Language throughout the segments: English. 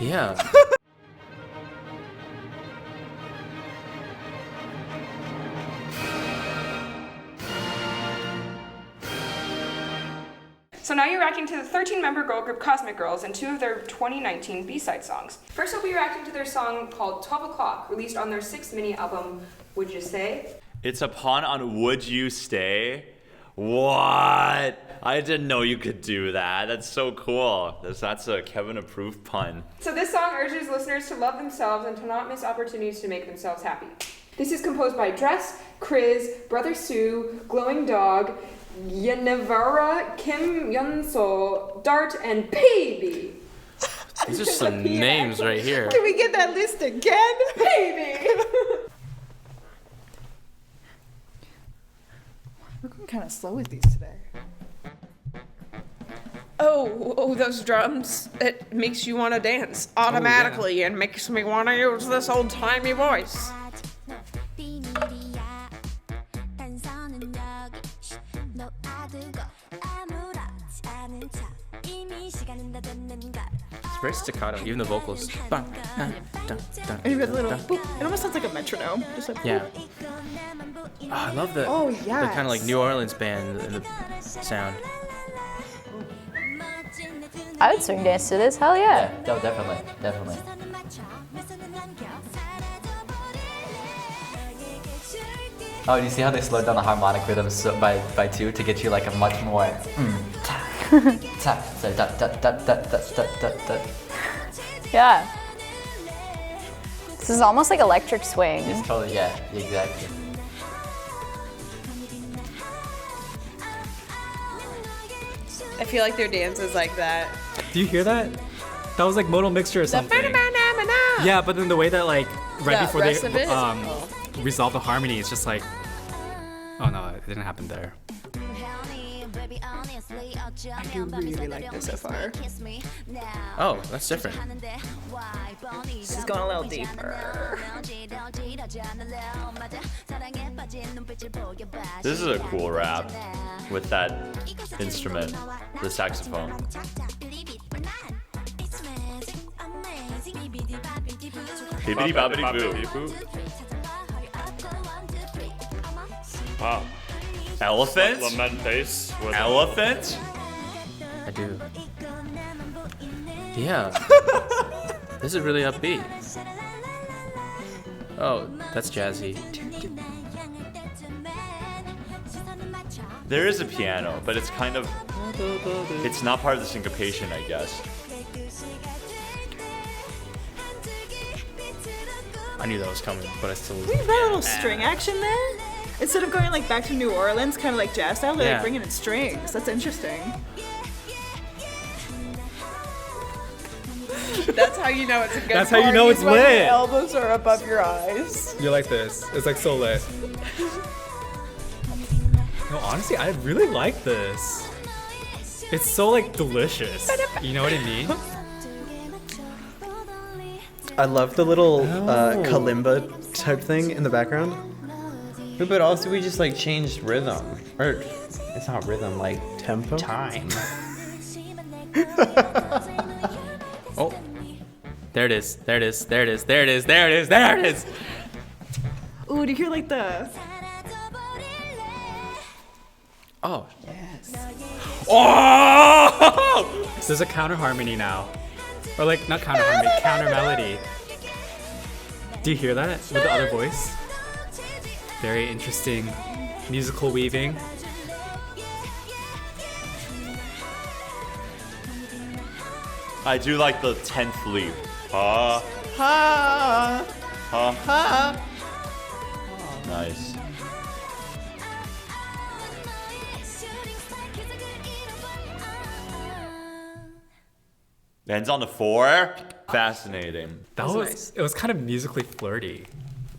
Yeah. So now you're reacting to the 13-member girl group Cosmic Girls and 2 of their 2019 B-side songs. First we'll be reacting to their song called 12 O'Clock, released on their 6th mini-album, Would You Say? It's a pun on Would You Stay? What? I didn't know you could do that. That's so cool. That's a Kevin-approved pun. So this song urges listeners to love themselves and to not miss opportunities to make themselves happy. This is composed by Dress, Kriz, Brother Sue, Glowing Dog, Yenevara, Kim Yeonseo, Dart, and Baby. These are some names right here. Can we get that list again? Baby. We're going kind of slow with these today. Oh, those drums. It makes you want to dance automatically and makes me want to use this old-timey voice. It's very staccato, even the vocals. Bum, dun, dun, dun, And you got the little dun. boop. It almost sounds like a metronome. Just like Yeah. boop. Oh, I love the, Oh, the kind of like yes. New Orleans band and the sound. I would swing dance to this, hell yeah. No, definitely. Oh, do you see how they slowed down the harmonic rhythms by 2 to get you like a much more tap. So da da da da da da da da. Yeah. This is almost like electric swing. It's totally, yeah, exactly. I feel like their dance is like that. Do you hear that? That was like modal mixture or something. Yeah, but then the way that like right The before rest of they it? resolve the harmony, it's just like, oh no, it didn't happen there. I do really like this so far. Oh, that's different. This is going a little deeper. This is a cool rap with that instrument, the saxophone. Bibbidi bobbidi boo. Wow. Elephant? Lament bass with Elephant? I do. Yeah. This is really upbeat. Oh, that's jazzy. There is a piano, but it's kind of... It's not part of the syncopation, I guess. I knew that was coming, but I still... We have a little string action there. Instead of going like back to New Orleans, kind of like jazz style, they're Yeah. like bringing in strings. That's interesting. That's how you know it's a good That's how you know it's when your lit. elbows are above your eyes. You're like this. It's like so lit. No, honestly, I really like this. It's so like delicious. You know what I mean? I love the little kalimba type thing in the background. But also we just like changed rhythm. Or it's not rhythm, like Tempo? time. Oh. There it is. There it is. There it is. There it is. There it is. There it is. Ooh, do you hear like the... Oh. Yes. Oh! There's a counter harmony now. Or like, not counter harmony, counter melody. Do you hear that with the other voice? Very interesting musical weaving. I do like the 10th leap. Ha. Ha! Ha. Ha! Nice. Ends on the 4. Fascinating. That was it was kind of musically flirty.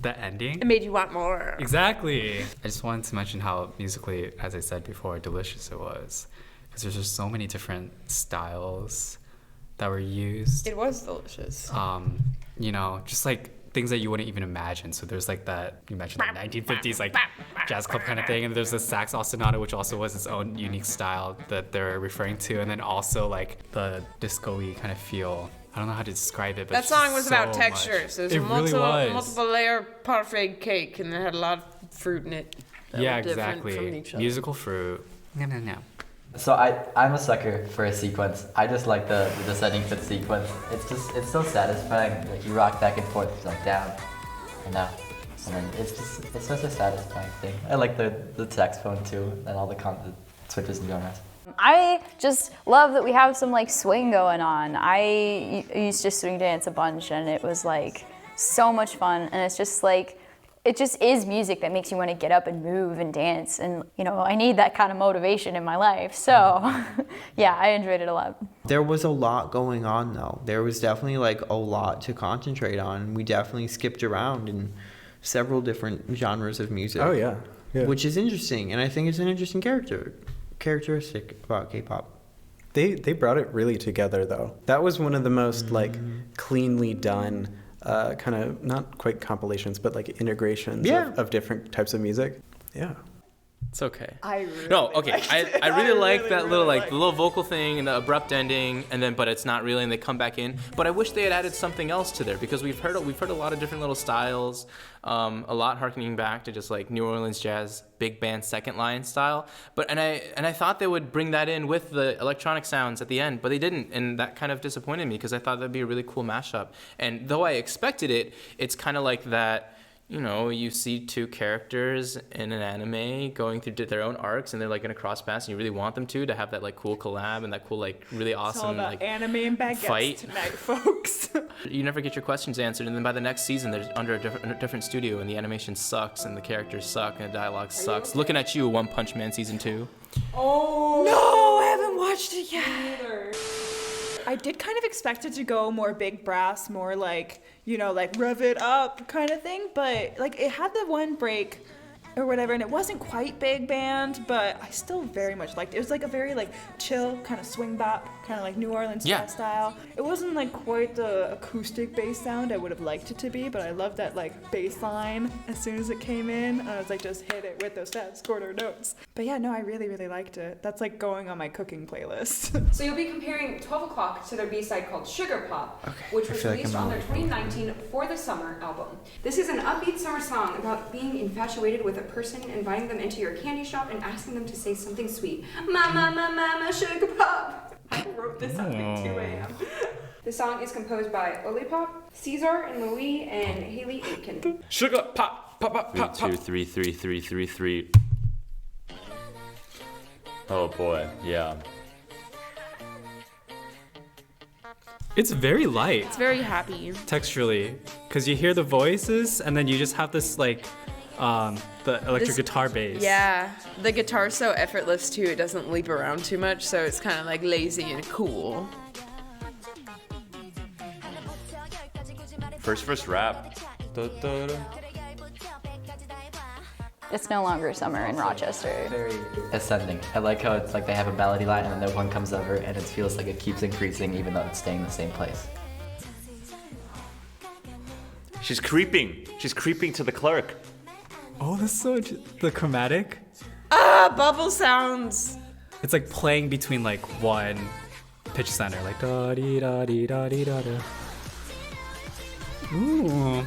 The ending. It made you want more. Exactly. I just wanted to mention how musically, as I said before, delicious it was. Because there's just so many different styles that were used. It was delicious. You know, just like things that you wouldn't even imagine. So there's like that, you mentioned the 1950s like jazz club kind of thing. And there's the sax ostinato, which also was its own unique style that they're referring to. And then also like the disco-y kind of feel I don't know how to describe it, but That it's song was so about much. textures. It was It a really was. multiple layer parfait cake, and it had a lot of fruit in it. That Yeah, were different exactly. From each other. Musical fruit. No. So I'm a sucker for a sequence. I just like the descending fifth sequence. It's so satisfying. Like you rock back and forth, like down and up, and then it's such a satisfying thing. I like the saxophone too, and all the switches and genres. I just love that we have some like swing going on. I used to swing dance a bunch and it was like so much fun, and it's just like, it just is music that makes you want to get up and move and dance, and you know, I need that kind of motivation in my life. So yeah, I enjoyed it a lot. There was a lot going on though. There was definitely like a lot to concentrate on. We definitely skipped around in several different genres of music. Oh yeah. Which is interesting, and I think it's an interesting characteristic about K-pop. They brought it really together though. That was one of the most like cleanly done kind of, not quite compilations, but like integrations of different types of music. Yeah. It's okay. I really I really like that little like the little vocal thing and the abrupt ending, and then but it's not really, and they come back in. But I wish they had added something else to there, because we've heard a lot of different little styles, a lot harkening back to just like New Orleans jazz big band second line style. But and I thought they would bring that in with the electronic sounds at the end, but they didn't, and that kind of disappointed me because I thought that'd be a really cool mashup. And though I expected it, it's kind of like that. You know, you see two characters in an anime going through their own arcs, and they're like gonna cross paths, and you really want them to have that like cool collab and that cool like really awesome It's all about like anime and baguettes fight tonight, folks. You never get your questions answered, and then by the next season they're under a different studio, and the animation sucks, and the characters suck, and the dialogue sucks. Looking at you, One Punch Man season 2. Oh no, I haven't watched it yet. I did kind of expect it to go more big brass, more like, you know, like rev it up kind of thing, but like it had the one break or whatever, and it wasn't quite big band, but I still very much liked it. It was like a very like chill kind of swing bop, kind of like New Orleans style. It wasn't like quite the acoustic bass sound I would have liked it to be, but I loved that like bass line as soon as it came in. I was like, just hit it with those fast quarter notes. But yeah, no, I really, really liked it. That's like going on my cooking playlist. So you'll be comparing 12 O'Clock to their B-side called Sugar Pop, which was released on their 2019 For the Summer album. This is an upbeat summer song about being infatuated with a person, inviting them into your candy shop and asking them to say something sweet. Mama, sugar pop. I wrote this up at 2 a.m. The song is composed by Olipop, Caesar and Louis, and Haley Aitken. Sugar pop, pop, pop, pop, pop. 3 2 3 3 3 3 3. Oh boy, yeah. It's very light. It's very happy. Texturally, because you hear the voices, and then you just have this like the electric guitar bass. Yeah, the guitar's so effortless too. It doesn't leap around too much, so it's kind of like lazy and cool. First rap. Da, da, da. It's no longer summer in Rochester. Very ascending. I like how it's like they have a melody line and then one comes over and it feels like it keeps increasing even though it's staying in the same place. She's creeping. She's creeping to the clerk. Oh, that's so the chromatic. Ah, bubble sounds. It's like playing between like one pitch center, like da dee da dee da dee da da. Ooh.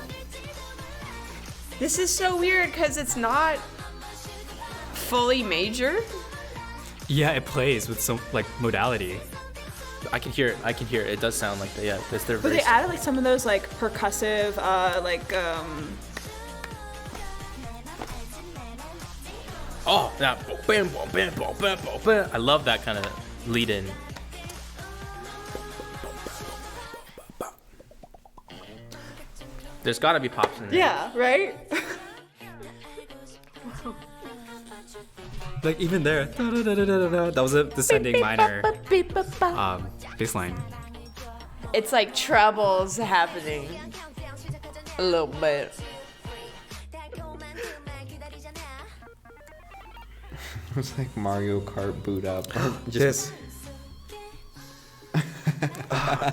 This is so weird because it's not fully major. Yeah, it plays with some like modality. I can hear it. It does sound like that. Yeah, that's their. But they added like some of those like percussive, Oh, that bam, bam, bam, bam, bam, bam. I love that kind of lead in. There's gotta be pops in there. Yeah, right? Like even there, that was a descending minor bass line. It's like trebles happening a little bit. It's like Mario Kart boot up.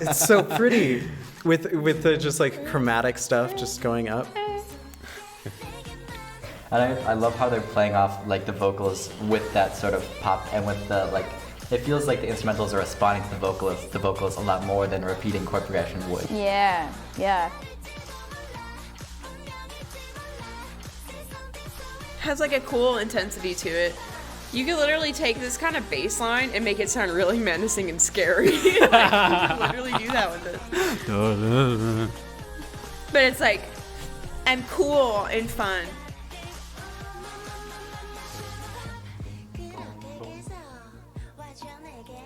It's so pretty with the just like chromatic stuff just going up. And I love how they're playing off like the vocals with that sort of pop and with the like it feels like the instrumentals are responding to the vocals a lot more than a repeating chord progression would. Yeah, yeah. Has like a cool intensity to it. You could literally take this kind of bass line and make it sound really menacing and scary. Like, you could literally do that with it. But it's like, and cool and fun.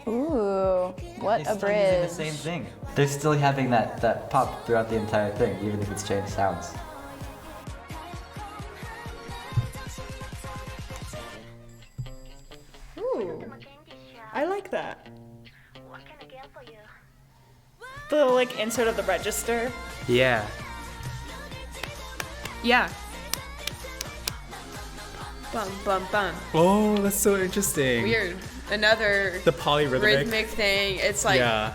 Ooh, what They're a still using the bridge. same thing. They're still having that pop throughout the entire thing, even if it's changed sounds. Ooh, I like that. The like insert of the register. Yeah. Yeah. Bum, bum, bum. Oh, that's so interesting. Weird. Another The polyrhythmic. rhythmic thing. It's like Yeah.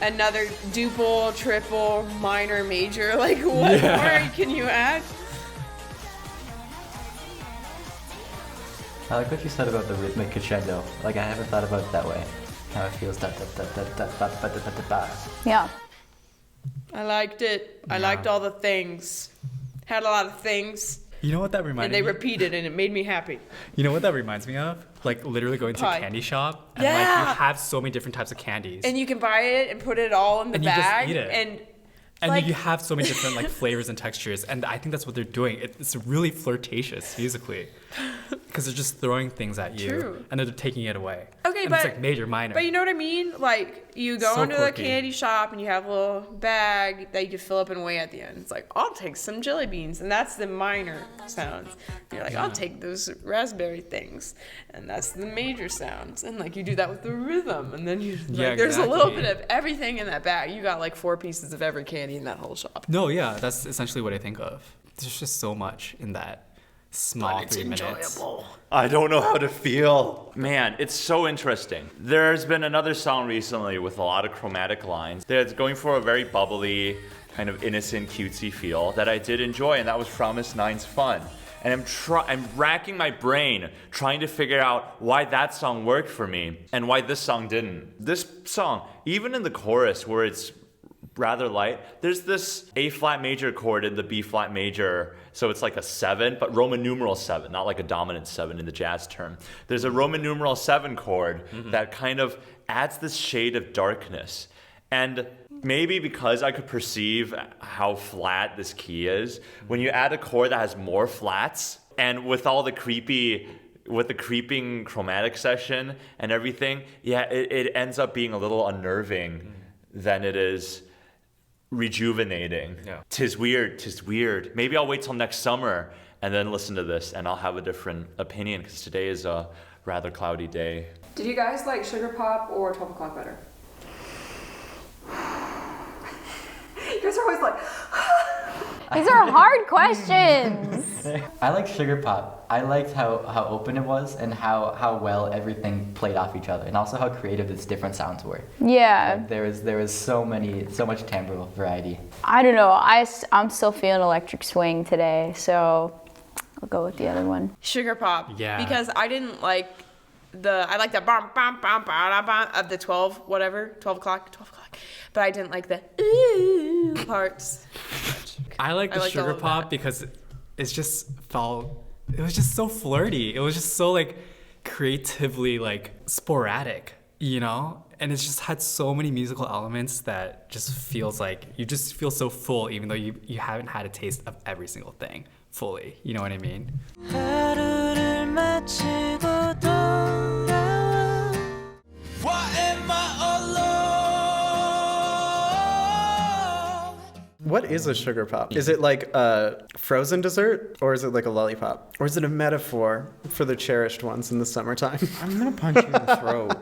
another duple, triple, minor, major. Like, what Yeah. more can you add? I like what you said about the rhythmic crescendo. Like, I haven't thought about it that way. How it feels da da da da da da da da da da. Yeah. I liked it. I liked all the things. Had a lot of things. You know what that reminded And they me? repeated, and it made me happy. You know what that reminds me of? Like literally going to a Pie. candy shop and like Yeah. you have so many different types of candies. And you can buy it and put it all in the And you just bag. eat it. And And you have so many different like flavors and textures, and I think that's what they're doing. It's really flirtatious musically, because they're just throwing things at you, True. and they're taking it away. Okay, and but it's like major, minor. But you know what I mean? Like you go So into quirky. the candy shop and you have a little bag that you can fill up and weigh at the end. It's like, I'll take some jelly beans, and that's the minor sounds. And you're like, I'll take those raspberry things, and that's the major sounds. And like you do that with the rhythm, and then you like, there's a little bit of everything in that bag. You got like 4 pieces of every candy in that whole shop. No, yeah, that's essentially what I think of. There's just so much in that small 3 minutes. I don't know how to feel. Man, it's so interesting. There's been another song recently with a lot of chromatic lines that's going for a very bubbly, kind of innocent, cutesy feel that I did enjoy, and that was Promise 9's Fun. And I'm racking my brain trying to figure out why that song worked for me and why this song didn't. This song, even in the chorus where it's rather light, there's this A flat major chord in the B flat major, so it's like a 7, but Roman numeral 7, not like a dominant 7 in the jazz term. There's a Roman numeral 7 chord that kind of adds this shade of darkness. And maybe because I could perceive how flat this key is, when you add a chord that has more flats, and with all the creeping chromatic section and everything, yeah, it ends up being a little unnerving than it is rejuvenating. Yeah. Tis weird. Maybe I'll wait till next summer and then listen to this, and I'll have a different opinion, because today is a rather cloudy day. Did you guys like Sugar Pop or 12 O'Clock better? You guys are always like, These are hard questions. I like Sugar Pop. I liked how open it was and how well everything played off each other, and also how creative its different sounds were. Yeah. Like, there was so much timbral variety. I don't know. I'm still feeling Electric Swing today, so I'll go with the other one. Sugar Pop. Yeah. Because I didn't like I like the bum bum bum bum bum of the 12 o'clock. But I didn't like the ooh parts. I like the liked all Sugar of Pop that. because it was just so flirty. It was just so like creatively like sporadic, you know? And it's just had so many musical elements that just feels like you just feel so full, even though you haven't had a taste of every single thing fully. You know what I mean? What is a sugar pop? Is it like a frozen dessert, or is it like a lollipop? Or is it a metaphor for the cherished ones in the summertime? I'm gonna punch you in the throat.